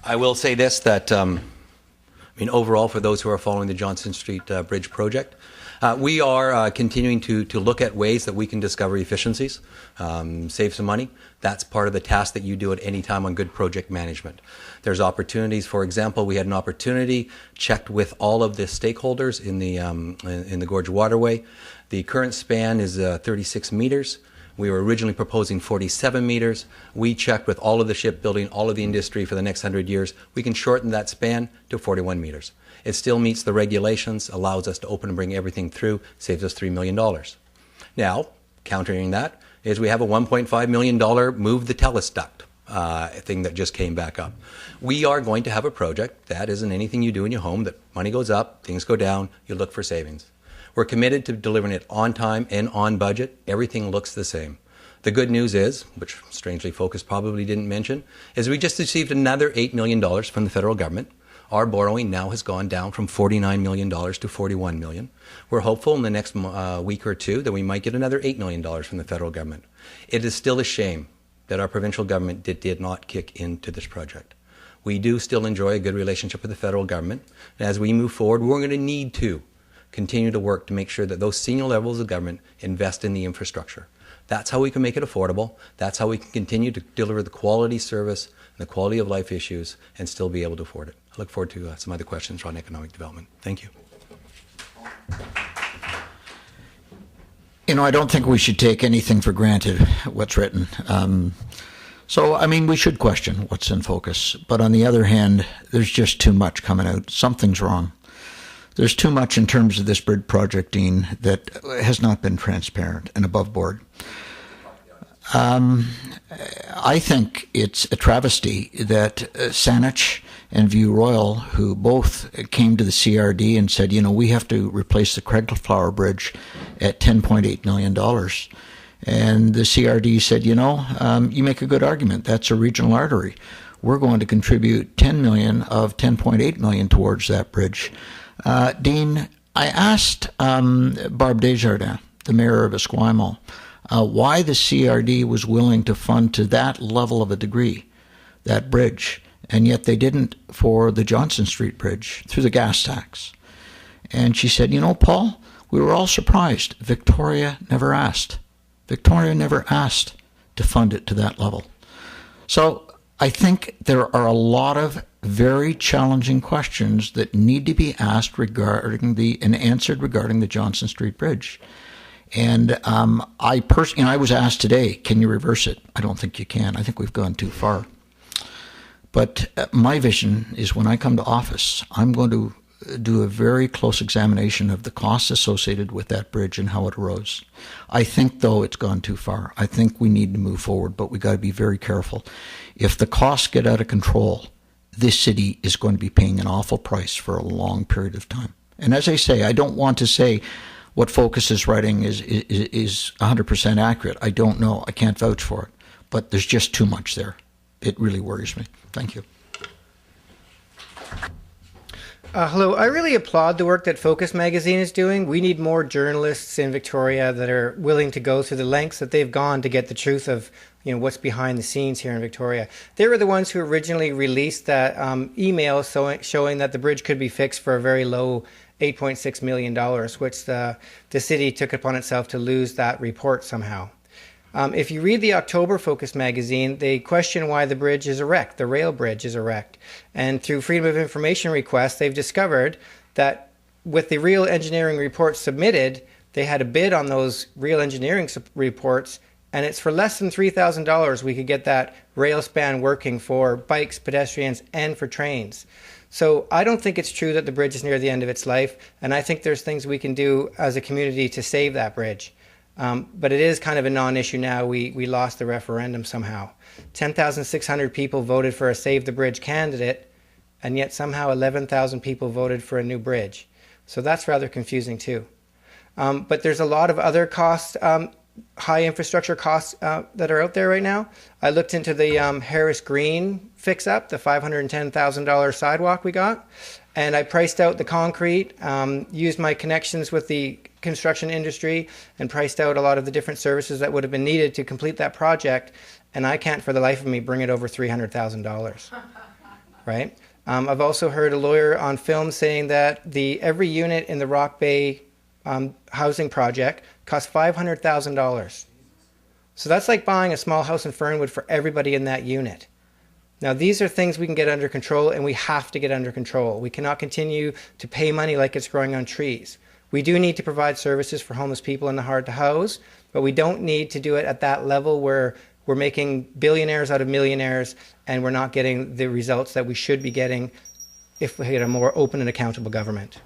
I will say this, that overall, for those who are following the Johnson Street Bridge project, we are continuing to look at ways that we can discover efficiencies, save some money. That's part of the task that you do at any time on good project management. There's opportunities. For example, we had an opportunity, checked with all of the stakeholders in the Gorge Waterway. The current span is 36 meters. We were originally proposing 47 meters. We checked with all of the shipbuilding, all of the industry for the next 100 years. We can shorten that span to 41 meters. It still meets the regulations, allows us to open and bring everything through, saves us $3 million. Now, countering that is we have a $1.5 million move the Telus duct thing that just came back up. We are going to have a project that isn't anything you do in your home, that money goes up, things go down, you look for savings. We're committed to delivering it on time and on budget. Everything looks the same. The good news is, which strangely Focus probably didn't mention, is we just received another $8 million from the federal government. Our borrowing now has gone down from $49 million to $41 million. We're hopeful in the next week or two that we might get another $8 million from the federal government. It is still a shame that our provincial government did not kick into this project. We do still enjoy a good relationship with the federal government. And as we move forward, we're going to need to continue to work to make sure that those senior levels of government invest in the infrastructure. That's how we can make it affordable. That's how we can continue to deliver the quality service and the quality of life issues and still be able to afford it. I look forward to some other questions around economic development. Thank you. You know, I don't think we should take anything for granted, what's written. We should question what's in Focus. But on the other hand, there's just too much coming out. Something's wrong. There's too much in terms of this bridge project, Dean, that has not been transparent and above board. I think it's a travesty that Saanich and View Royal, who both came to the CRD and said, we have to replace the Craigflower Bridge at $10.8 million. And the CRD said, you make a good argument. That's a regional artery. We're going to contribute $10 million of $10.8 million towards that bridge. Dean, I asked Barb Desjardins, the mayor of Esquimalt, why the CRD was willing to fund to that level of a degree that bridge, and yet they didn't for the Johnson Street Bridge through the gas tax. And she said, Paul, we were all surprised. Victoria never asked. Victoria never asked to fund it to that level. So I think there are a lot of very challenging questions that need to be asked and answered regarding the Johnson Street Bridge. And I was asked today, can you reverse it? I don't think you can. I think we've gone too far. But my vision is when I come to office, I'm going to do a very close examination of the costs associated with that bridge and how it arose. I think, though, it's gone too far. I think we need to move forward, but we got to be very careful. If the costs get out of control, this city is going to be paying an awful price for a long period of time. And as I say, I don't want to say what Focus is writing is 100% accurate. I don't know. I can't vouch for it. But there's just too much there. It really worries me. Thank you. Hello. I really applaud the work that Focus magazine is doing. We need more journalists in Victoria that are willing to go through the lengths that they've gone to get the truth of what's behind the scenes here in Victoria. They were the ones who originally released that email showing that the bridge could be fixed for a very low $8.6 million, which the city took upon itself to lose that report somehow. If you read the October Focus magazine, they question why the bridge is erect, the rail bridge is erect. And through Freedom of Information requests, they've discovered that with the real engineering reports submitted, they had a bid on those real engineering reports, and it's for less than $3,000 we could get that rail span working for bikes, pedestrians, and for trains. So I don't think it's true that the bridge is near the end of its life, and I think there's things we can do as a community to save that bridge. But it is kind of a non-issue now. We lost the referendum somehow. 10,600 people voted for a Save the Bridge candidate, and yet somehow 11,000 people voted for a new bridge. So that's rather confusing too. But there's a lot of other costs, high infrastructure costs that are out there right now. I looked into the Harris Green fix-up, the $510,000 sidewalk we got, and I priced out the concrete, used my connections with the construction industry, and priced out a lot of the different services that would have been needed to complete that project, and I can't for the life of me bring it over $300,000. right? I've also heard a lawyer on film saying that every unit in the Rock Bay housing project costs $500,000. So that's like buying a small house in Fernwood for everybody in that unit. Now, these are things we can get under control, and we have to get under control. We cannot continue to pay money like it's growing on trees. We do need to provide services for homeless people and the hard to house, but we don't need to do it at that level where we're making billionaires out of millionaires and we're not getting the results that we should be getting if we had a more open and accountable government.